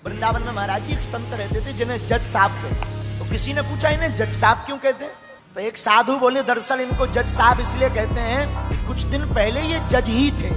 वृंदावन में महाराज जी एक संत रहते थे जिन्हें जज साहब कहते। तो किसी ने पूछा इन्हें जज साहब क्यों कहते हैं? तो एक साधु बोले दरअसल इनको जज साहब इसलिए कहते हैं कि कुछ दिन पहले ये जज ही थे,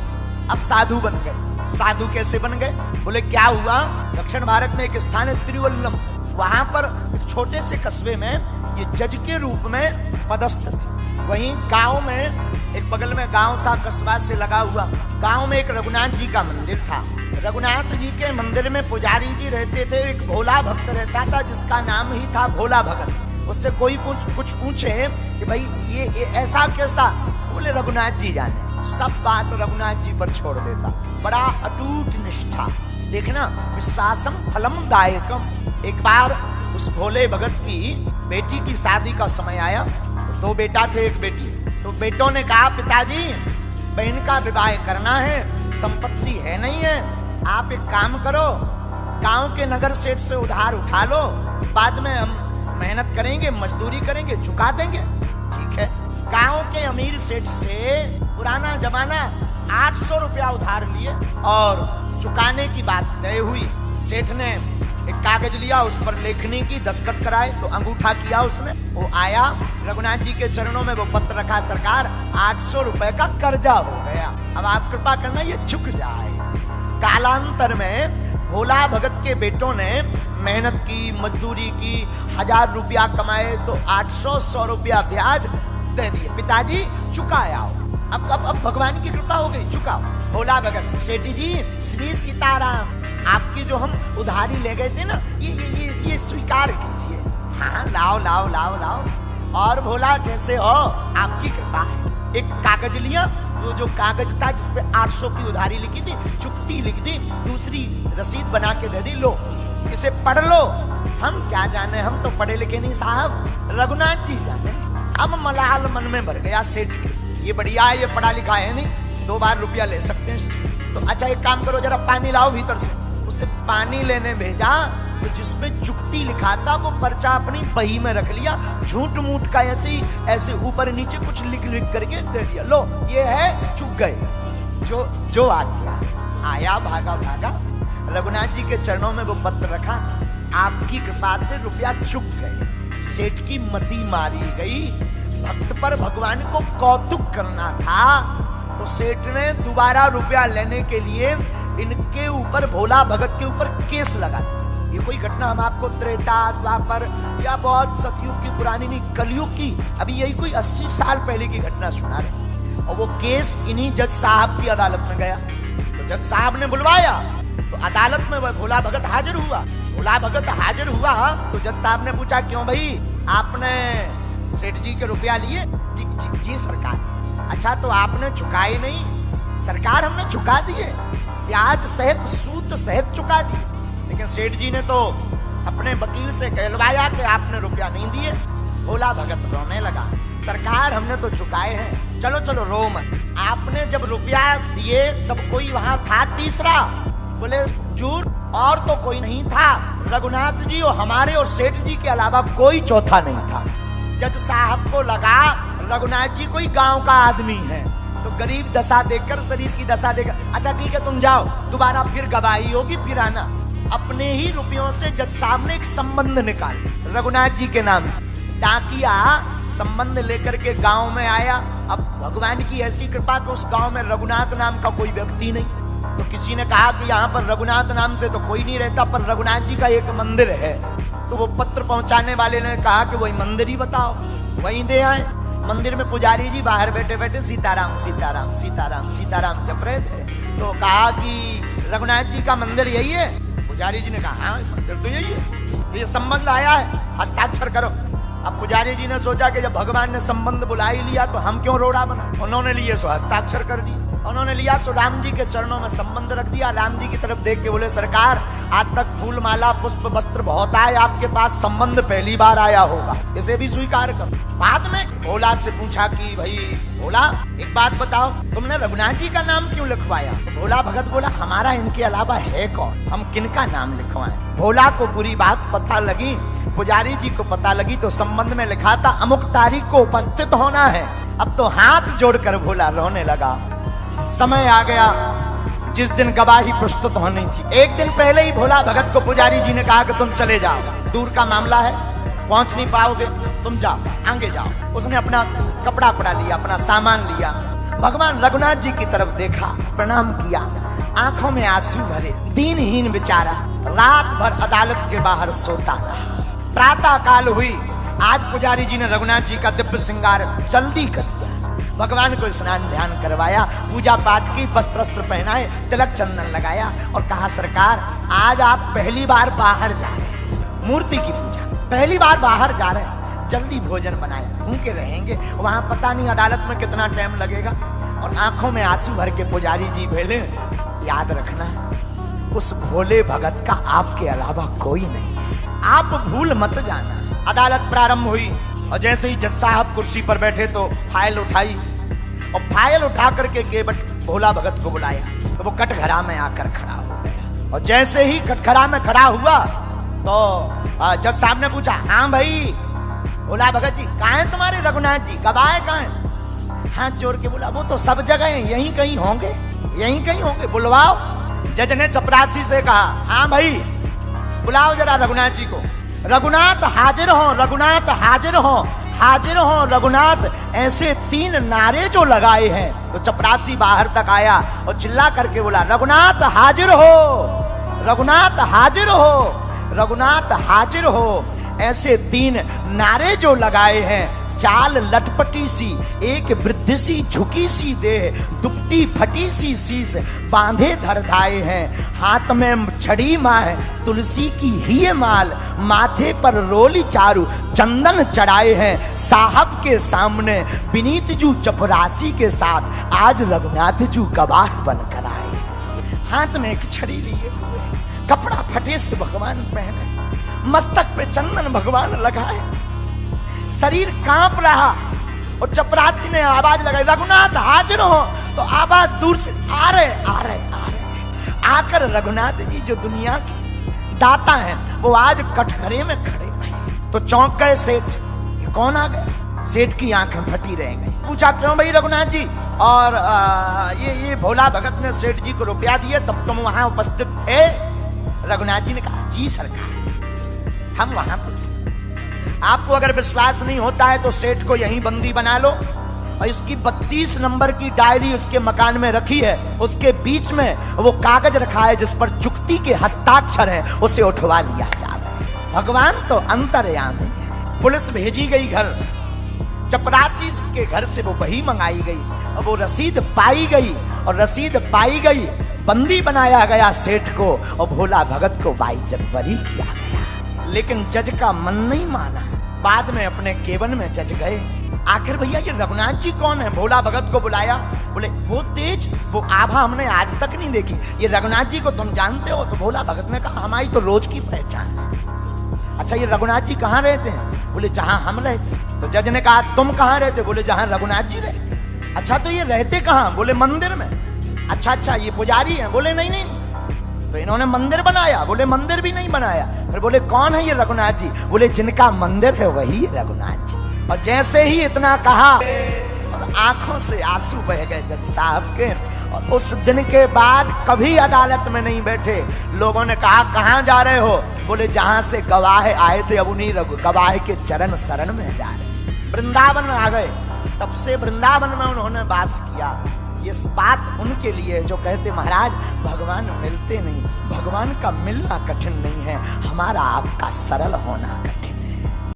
अब साधु बन गए। साधु कैसे बन गए? बोले क्या हुआ, दक्षिण भारत में एक स्थान है तिरुवल्लम, वहां पर एक छोटे से कस्बे में ये जज के रूप में पदस्थ थे। वहीं गांव में एक बगल में गांव था, कस्बा से लगा हुआ, गांव में एक रघुनाथ जी का मंदिर था। रघुनाथ जी के मंदिर में पुजारी जी रहते थे, एक भोला भक्त रहता था जिसका नाम ही था भोला भगत। उससे कोई कुछ पूछे कि भाई ये ऐसा कैसा, बोले रघुनाथ जी जाने, सब बात रघुनाथ जी पर छोड़ देता। बड़ा अटूट निष्ठा, देखना विश्वासम फलम दायकम। एक बार उस भोले भगत की बेटी की शादी का समय आया, तो 2 बेटा थे, 1 बेटी। तो बेटों ने कहा पिताजी बहन का विवाह करना है, संपत्ति है नहीं है, आप एक काम करो, गांव के नगर सेठ से उधार उठा लो, बाद में हम मेहनत करेंगे, मजदूरी करेंगे, चुका देंगे। ठीक है। गांव के अमीर सेठ से पुराना जमाना 800 रुपया उधार लिए और चुकाने की बात तय हुई। सेठ ने एक कागज लिया, उस पर लेखनी की, दस्तखत कराए, तो अंगूठा किया उसने। वो आया रघुनाथ जी के चरणों में, वो पत्र रखा, सरकार 800 रुपए का कर्जा हो गया, अब आप कृपा करना ये चुक जाए। कालांतर में भोला भगत के बेटों ने मेहनत की, मजदूरी की, 1000 रुपया कमाए, तो 800 रुपया ब्याज दे दिए। पिताजी चुकाया, अब भगवान की कृपा हो गई, चुकाओ। भोला भगत, सेठ जी श्री सीताराम, आपकी जो हम उधारी ले गए थे ना, ये स्वीकार कीजिए। हाँ लाओ लाओ लाओ लाओ। और भोला कैसे हो, आपकी कृपा है। एक कागज लिया, वो जो कागज था जिसपे 800 की उधारी लिखी थी, चुकती लिख दी, दूसरी रसीद बना के दे दी, लो इसे पढ़ लो। हम क्या जाने, हम तो पढ़े लिखे नहीं साहब, रघुनाथ जी जाने। अब मलाल मन में भर गया सेठ के, ये बढ़िया है, ये पढ़ा लिखा है नहीं, 2 बार रुपया ले सकते हैं। तो अच्छा एक काम करो, जरा पानी लाओ भीतर से। उसे पानी लेने भेजा, तो जिसमें चुकती लिखा था वो पर्चा अपनी बही में रख लिया, झूठ मूठ का ऐसे ऊपर नीचे कुछ लिख करके दे दिया, लो ये है, चुक गए। जो आ गया, आया भागा भागा, रघुनाथ जी के चरणों में वो पत्र रखा, आपकी कृपा से रुपया चुक गए। सेठ की मति मारी गई, भक्त पर भगवान को कौतुक करना था, तो सेठ ने दोबारा रुपया लेने के लिए इनके ऊपर, भोला भगत के ऊपर केस लगा दिया। ये कोई घटना हम आपको त्रेता द्वापर या बहुत सतयुग की पुरानी नहीं, कलयुग की, अभी यही कोई 80 साल पहले की घटना सुना रहे। और वो केस इन्हीं जज साहब की अदालत में गया। तो जज साहब ने बुलवाया, तो अदालत में वह भोला भगत हाजिर हुआ। भोला भगत हाजिर हुआ तो जज साहब ने पूछा, क्यों भाई आपने सेठ जी के रुपया लिए? जी सरकार। अच्छा तो आपने चुकाए नहीं? सरकार हमने चुका दिए, ब्याज सहित सूद सहित चुका दिए, लेकिन सेठ जी ने तो अपने वकील से कहलवाया कि आपने रुपया नहीं दिए। भोला भगत रोने लगा, सरकार हमने तो चुकाए हैं, चलो चलो रो मत। आपने जब रुपया दिए तब कोई वहां था तीसरा? बोले जूर, और तो कोई नहीं था, रघुनाथ जी और हमारे और सेठ जी के अलावा कोई चौथा नहीं था। जज साहब को लगा रघुनाथ जी कोई गांव का आदमी है, तो गरीब दशा देखकर, शरीर की दशा देखकर, अच्छा ठीक है तुम जाओ, दोबारा फिर गवाही होगी, फिर आना। अपने ही रुपयों से जज साहब ने एक संबंध निकाल रघुनाथ जी के नाम से, डाकिया संबंध लेकर के गांव में आया। अब भगवान की ऐसी कृपा कि उस गांव में रघुनाथ नाम का कोई व्यक्ति नहीं। तो किसी ने कहा कि यहाँ पर रघुनाथ नाम से तो कोई नहीं रहता, पर रघुनाथ जी का एक मंदिर है। तो वो पत्र पहुंचाने वाले ने कहा कि वही मंदिर ही बताओ, वहीं दे आए। मंदिर में पुजारी जी बाहर बैठे बैठे सीताराम सीताराम सीताराम सीताराम जप रहे थे। तो कहा कि रघुनाथ जी का मंदिर यही है? पुजारी जी ने कहा हाँ मंदिर तो यही है, ये संबंध आया है, हस्ताक्षर करो। अब पुजारी जी ने सोचा कि जब भगवान ने संबंध बुला ही लिया तो हम क्यों रोड़ा बना। उन्होंने लिए सो हस्ताक्षर कर दिए, उन्होंने लिया सो राम जी के चरणों में संबंध रख दिया। राम जी की तरफ देख के बोले, सरकार आज तक फूल माला पुष्प वस्त्र बहुत आए, आपके पास संबंध पहली बार आया होगा, इसे भी स्वीकार करो। बाद में भोला से पूछा कि भाई भोला एक बात बताओ, तुमने रघुनाथ जी का नाम क्यों लिखवाया? तो भोला भगत बोला, हमारा इनके अलावा है कौन, हम किनका नाम लिखवाएं? भोला को पूरी बात पता लगी, पुजारी जी को पता लगी, तो संबंध में लिखा था अमुक तारीख को उपस्थित होना है। अब तो हाथ जोड़कर भोला रोने लगा। समय आ गया, जिस दिन गवाही प्रस्तुत होनी थी, एक दिन पहले ही भोला भगत को पुजारी जी ने कहा कि तुम चले जाओ, दूर का मामला है, पहुंच नहीं पाओगे, तुम जाओ, आगे जाओ। उसने अपना कपड़ा पड़ा लिया, अपना सामान लिया, भगवान रघुनाथ जी की तरफ देखा, प्रणाम किया, आंखों में आंसू भरे, दीनहीन बेचारा रात भर अदालत के बाहर सोता रहा। प्रातः काल हुई, आज पुजारी जी ने रघुनाथ जी का दिव्य श्रृंगार जल्दी कर दिया, भगवान को स्नान ध्यान करवाया, पूजा पाठ की, वस्त्र पहनाए, तिलक चंदन लगाया और कहा सरकार आज आप पहली बार बाहर जा रहे हैं, मूर्ति की पूजा पहली बार बाहर जा रहे हैं, जल्दी भोजन बनाए, भूखे रहेंगे, वहां पता नहीं अदालत में कितना टाइम लगेगा। और आंखों में आंसू भर के पुजारी जी बोले याद रखना उस भोले भगत का आपके अलावा कोई नहीं है, आप भूल मत जाना। अदालत प्रारंभ हुई और जैसे ही जज साहब कुर्सी पर बैठे तो फाइल उठाई और फाइल उठा करके केवट भोला भगत को बुलाया तो वो कटघरा में आकर खड़ा हो गया। और जैसे ही कटघरा में खड़ा हुआ तो जज साहब ने पूछा, हाँ भाई भोला भगत जी कहाँ हैं तुम्हारे रघुनाथ जी, गवाह कहाँ हैं? हाथ जोड़ के बोला वो तो सब जगह हैं, यहीं कहीं होंगे, यहीं कहीं होंगे, बुलवाओ। जज ने चपरासी से कहा, हाँ भाई बुलाओ जरा रघुनाथ जी को। रघुनाथ हाजिर हो, रघुनाथ हाजिर हो, हाजिर हो रघुनाथ, ऐसे 3 नारे जो लगाए हैं। तो चपरासी बाहर तक आया और चिल्ला करके बोला, रघुनाथ हाजिर हो, रघुनाथ हाजिर हो, रघुनाथ हाजिर हो, ऐसे 3 नारे जो लगाए हैं। चाल लटपटी सी, एक वृद्ध सी झुकी सी देह, दुपटी फटी सी शीश, बांधे धर धाए हैं, हाथ में छड़ी माँ है, तुलसी की ही माल, माथे पर रोली चारू चंदन चढ़ाए हैं। साहब के सामने विनीत जू चपरासी के साथ आज रघुनाथ जू गवाह बनकर आए, हाथ में एक छड़ी लिए हुए, कपड़ा फटे से भगवान पहने, मस्तक पे चंदन भगवान लगाए, शरीर कांप रहा। और चपरासी ने आवाज लगाई, रघुनाथ हाजिर हो। तो आवाज दूर से आ रहे आ रहे आ रहे, आकर रघुनाथ जी जो दुनिया के दाता हैं वो आज कटघरे में खड़े हैं। तो चौंक गए सेठ, ये कौन आ गया? सेठ की आंखें फटी रह गई। पूछा क्यों भाई रघुनाथ जी? और ये भोला भगत ने सेठ जी को रुपया दिए तब तुम वहां उपस्थित थे? रघुनाथ जी ने कहा, जी सरकार हम वहां पर। आपको अगर विश्वास नहीं होता है तो सेठ को यहीं बंदी बना लो और इसकी 32 नंबर की डायरी उसके मकान में रखी है, उसके बीच में वो कागज रखा है जिस पर चुक्ति के हस्ताक्षर है, उसे उठवा लिया जाए। भगवान तो अंतर्यामी है। पुलिस भेजी गई घर, चपरासी के घर से वो बही मंगाई गई और वो रसीद पाई गई, और रसीद पाई गई, बंदी बनाया गया सेठ को और भोला भगत को बाइज्जत बरी किया गया। लेकिन जज का मन नहीं माना, बाद में अपने केबिन में जज गए। आखिर भैया ये रघुनाथ जी कौन है? भोला भगत को बुलाया, बोले वो तेज, वो आभा हमने आज तक नहीं देखी, ये रघुनाथ जी को तुम जानते हो? तो भोला भगत ने कहा हमारी तो रोज की पहचान है। अच्छा ये रघुनाथ जी कहाँ रहते हैं? बोले जहां हम रहते। तो जज ने कहा तुम कहाँ रहते? बोले जहां रघुनाथ जी रहते। अच्छा तो ये रहते कहाँ? बोले मंदिर में। अच्छा ये पुजारी है? बोले नहीं। तो इन्होंने मंदिर बनाया? बोले मंदिर भी नहीं बनाया। फिर बोले कौन है ये रघुनाथ जी? बोले जिनका मंदिर है वही रघुनाथ जी। और जैसे ही इतना कहा और आंखों से आंसू बह गए जज साहब के, और उस दिन के बाद कभी अदालत में नहीं बैठे। लोगों ने कहा कहाँ जा रहे हो? बोले जहां से गवाह आए थे अब उन्हीं गवाह के चरण शरण में जा रहे। वृंदावन आ गए, तब से वृंदावन में उन्होंने वास किया। ये बात उनके लिए जो कहते महाराज भगवान मिलते नहीं, भगवान का मिलना कठिन नहीं है, हमारा आपका सरल होना कठिन।